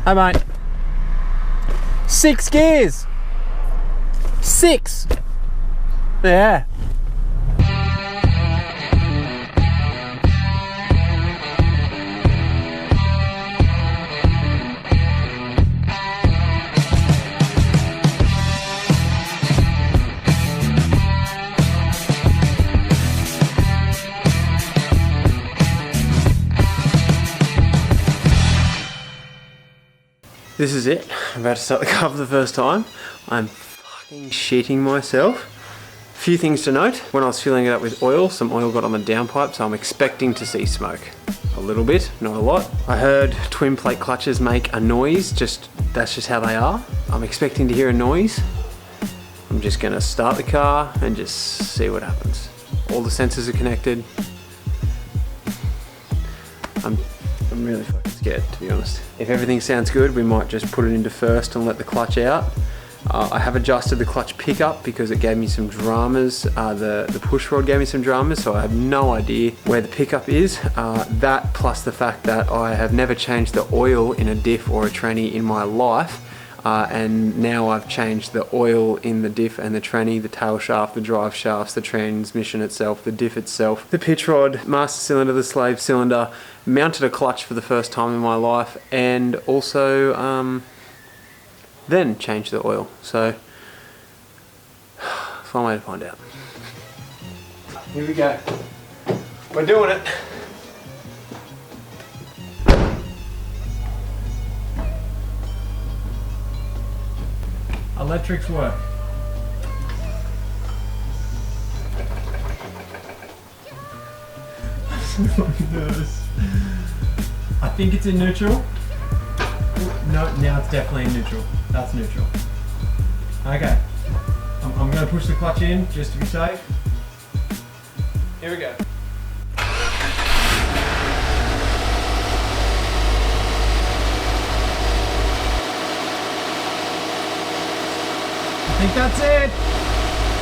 Hey mate. 6 gears. 6. Yeah. This is it. I'm about to start the car for the first time. I'm fucking shitting myself. A few things to note. When I was filling it up with oil, some oil got on the downpipe, so I'm expecting to see smoke. A little bit, not a lot. I heard twin plate clutches make a noise, that's just how they are. I'm expecting to hear a noise. I'm just gonna start the car and just see what happens. All the sensors are connected. I'm really fucking scared, to be honest. If everything sounds good, we might just put it into first and let the clutch out. I have adjusted the clutch pickup because it gave me some dramas. The push rod gave me some dramas, so I have no idea where the pickup is. That plus the fact that I have never changed the oil in a diff or a tranny in my life. And now I've changed the oil in the diff and the tranny, the tail shaft, the drive shafts, the transmission itself, the diff itself, the pitch rod, master cylinder, the slave cylinder, mounted a clutch for the first time in my life, and also then changed the oil. So, fine way to find out. Here we go. We're doing it. Electrics work. I'm so fucking nervous. I think it's in neutral. No, now it's definitely in neutral. That's neutral. Okay. I'm going to push the clutch in just to be safe. Here we go. I think that's it.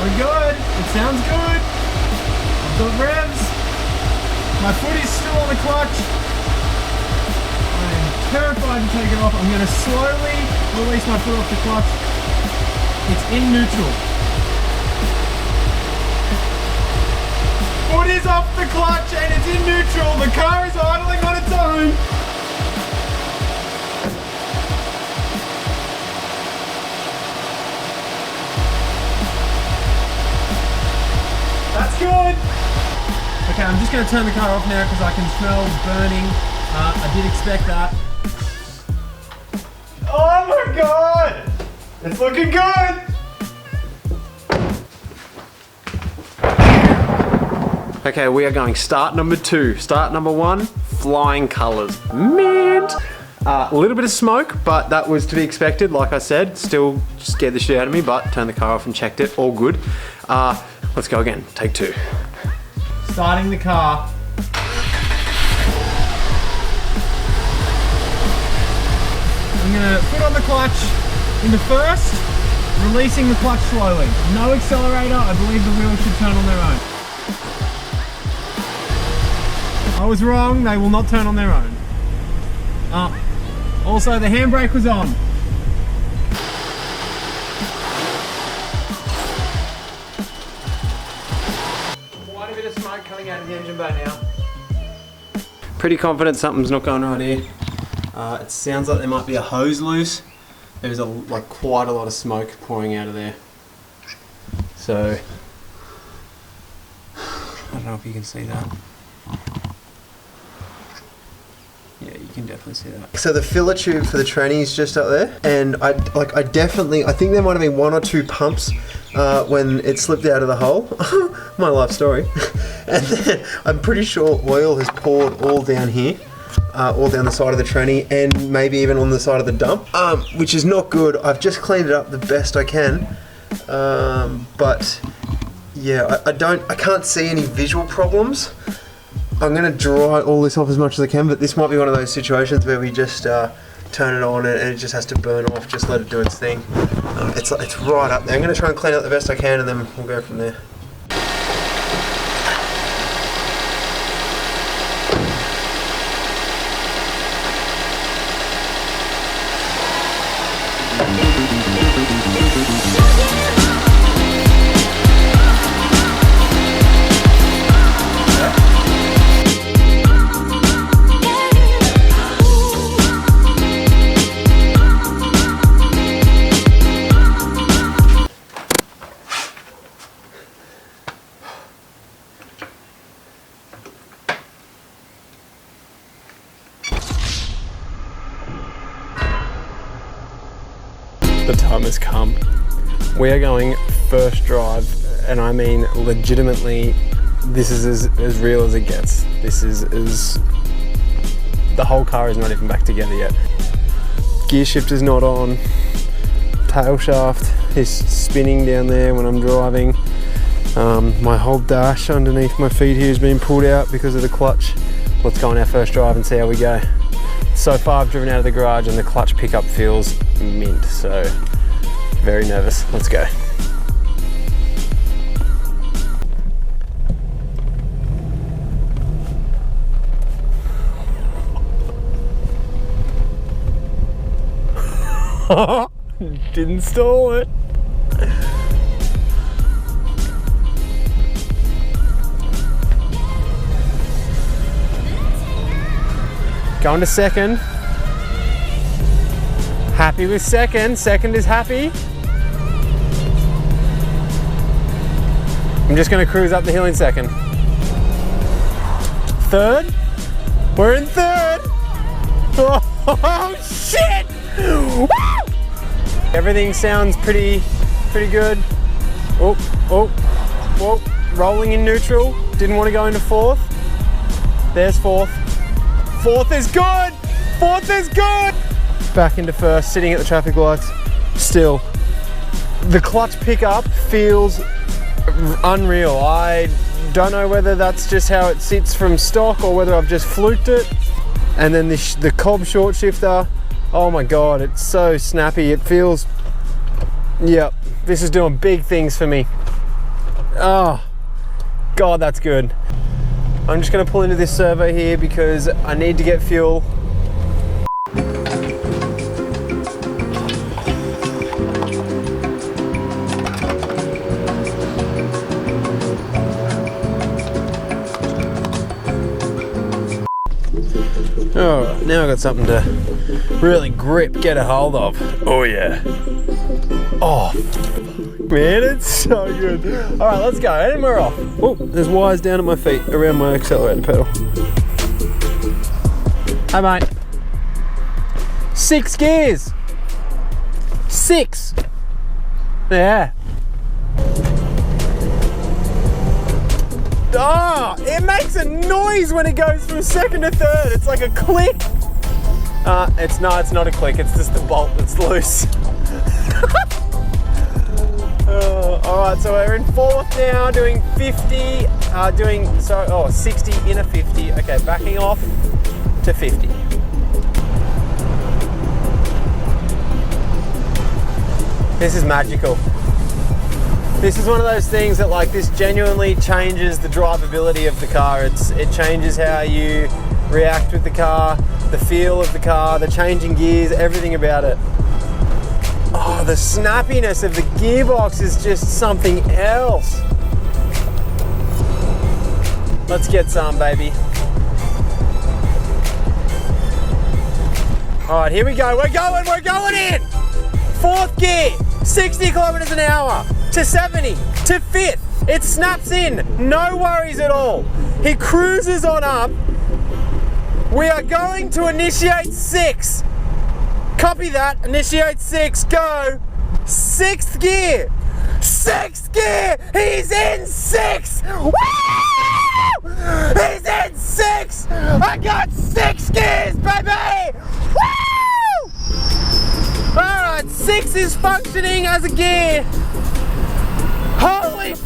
We're good. It sounds good. I've got revs. My foot is still on the clutch. I am terrified to take it off. I'm going to slowly release my foot off the clutch. It's in neutral. Foot is off the clutch and it's in neutral. The car is idling on its own. That's good. Okay, I'm just going to turn the car off now because I can smell burning. I did expect that. Oh my god! It's looking good! Okay, we are going start number 2. Start number 1, flying colours. Mint! A little bit of smoke, but that was to be expected. Like I said, still scared the shit out of me, but turned the car off and checked it. All good. Let's go again. Take 2. Starting the car. I'm gonna put on the clutch into first, releasing the clutch slowly. No accelerator. I believe the wheels should turn on their own. I was wrong. They will not turn on their own. Also, the handbrake was on. Quite a bit of smoke coming out of the engine bay now. Pretty confident something's not going right here. It sounds like there might be a hose loose. There's quite a lot of smoke pouring out of there. So, I don't know if you can see that. Yeah, you can definitely see that. So the filler tube for the tranny is just up there, and I think there might have been 1 or 2 pumps when it slipped out of the hole. My life story. And then I'm pretty sure oil has poured all down here, all down the side of the tranny, and maybe even on the side of the dump, which is not good. I've just cleaned it up the best I can, but yeah, I can't see any visual problems. I'm going to dry all this off as much as I can, but this might be one of those situations where we just turn it on and it just has to burn off, just let it do its thing. It's right up there. I'm going to try and clean it up the best I can and then we'll go from there. The time has come. We are going first drive, and I mean legitimately, this is as real as it gets. This is the whole car is not even back together yet. Gear shift is not on. Tail shaft is spinning down there when I'm driving. My whole dash underneath my feet here has been pulled out because of the clutch. Let's go on our first drive and see how we go. So far I've driven out of the garage and the clutch pickup feels mint, so very nervous. Let's go. Didn't stall it. Going to second. Happy with second. Second is happy. I'm just going to cruise up the hill in second. Third. We're in third. Oh shit! Woo! Everything sounds pretty good. Oh, rolling in neutral. Didn't want to go into fourth. There's fourth. Fourth is good! Fourth is good! Back into first, sitting at the traffic lights. Still, the clutch pickup feels unreal. I don't know whether that's just how it sits from stock or whether I've just fluked it. And then the Cobb short shifter, oh my God, it's so snappy. It feels, yep, this is doing big things for me. Oh, God, that's good. I'm just going to pull into this servo here because I need to get fuel. Alright, now I've got something to really get a hold of. Oh yeah. Oh, man, it's so good. Alright, let's go, and we're off. Oh, there's wires down at my feet around my accelerator pedal. Hi mate. 6 gears. 6. Yeah. Oh, it makes a noise when it goes from second to third. It's like a click. It's not a click. It's just the bolt that's loose. All right, so we're in fourth now, doing 50, 60 in a 50. Okay, backing off to 50. This is magical. This is one of those things that this genuinely changes the drivability of the car. It changes how you react with the car, the feel of the car, the changing gears, everything about it. Oh, the snappiness of the gearbox is just something else. Let's get some, baby. All right, here we go. We're going in. Fourth gear, 60 kilometers an hour to 70 to fifth. It snaps in, no worries at all. He cruises on up. We are going to initiate 6. Copy that, initiate 6, go. 6th gear, 6th gear, he's in 6. Woo! He's in 6. I got 6 gears, baby. Woo! All right, 6 is functioning as a gear. Holy f***.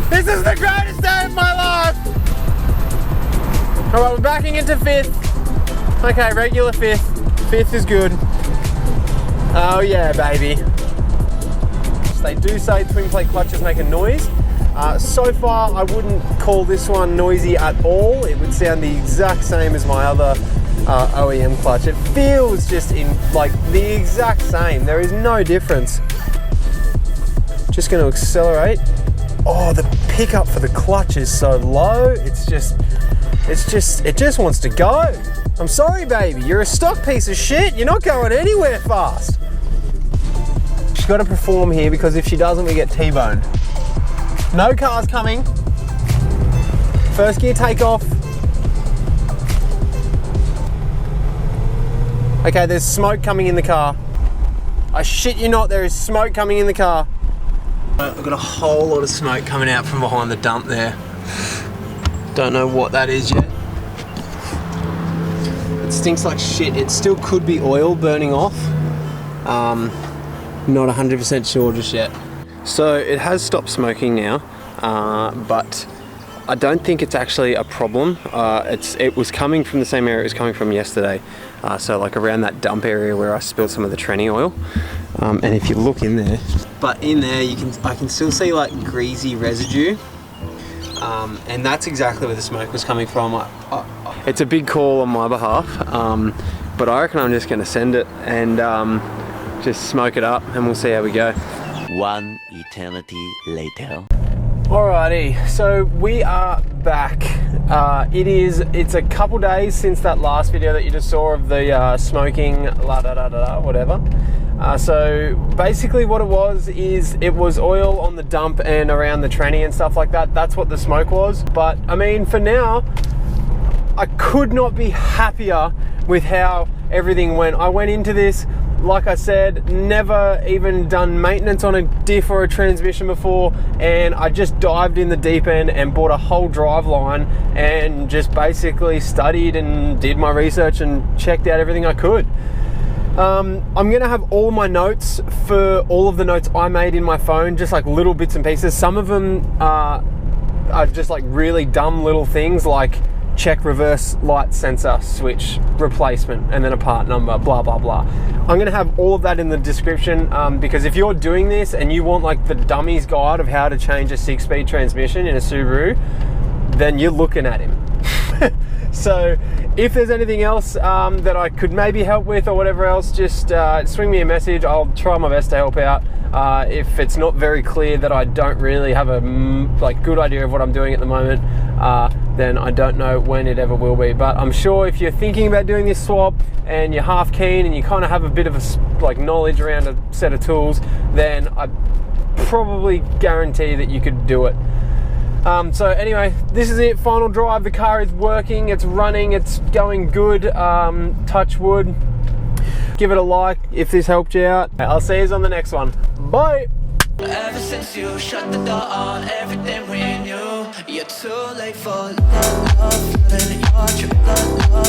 This is the greatest day of my life. All right, we're backing into 5th. Okay, regular 5th. 5th is good. Oh yeah, baby. They do say twin plate clutches make a noise. So far, I wouldn't call this one noisy at all. It would sound the exact same as my other OEM clutch. It feels just in like the exact same. There is no difference. Just going to accelerate. Oh, the pickup for the clutch is so low. It just wants to go. I'm sorry, baby. You're a stock piece of shit. You're not going anywhere fast. She's got to perform here because if she doesn't, we get T-boned. No cars coming. First gear takeoff. Okay, there's smoke coming in the car. I shit you not, there is smoke coming in the car. I've got a whole lot of smoke coming out from behind the dump there. Don't know what that is yet. It stinks like shit. It still could be oil burning off. Not 100% sure just yet. So it has stopped smoking now, but I don't think it's actually a problem. It was coming from the same area it was coming from yesterday. So like around that dump area where I spilled some of the tranny oil. And if you look in there, but in there I can still see like greasy residue. And that's exactly where the smoke was coming from. It's a big call on my behalf, but I reckon I'm just gonna send it and just smoke it up and we'll see how we go. One eternity later. Alrighty, so we are back. It's a couple days since that last video that you just saw of the smoking, whatever. So basically what it was is it was oil on the dump and around the tranny and stuff like that. That's what the smoke was. But I mean, for now, I could not be happier with how everything went. I went into this, like I said, never even done maintenance on a diff or a transmission before, and I just dived in the deep end and bought a whole drive line and just basically studied and did my research and checked out everything I could. I'm gonna have all my notes for all of the notes I made in my phone, just like little bits and pieces. Some of them are just like really dumb little things like check reverse light sensor switch replacement and then a part number, blah blah blah. I'm gonna have all of that in the description, because if you're doing this and you want like the dummy's guide of how to change a 6-speed transmission in a Subaru, then you're looking at him. So if there's anything else that I could maybe help with or whatever else, just swing me a message. I'll try my best to help out. If it's not very clear that I don't really have a good idea of what I'm doing at the moment, then I don't know when it ever will be. But I'm sure if you're thinking about doing this swap and you're half keen and you kind of have a bit of a knowledge around a set of tools, then I probably guarantee that you could do it. So anyway, this is it, final drive. The car is working, it's running, it's going good. Touch wood. Give it a like if this helped you out. I'll see you on the next one. Bye. Ever since you shut the door on everything we knew, you're too late for love, love, love, love, love.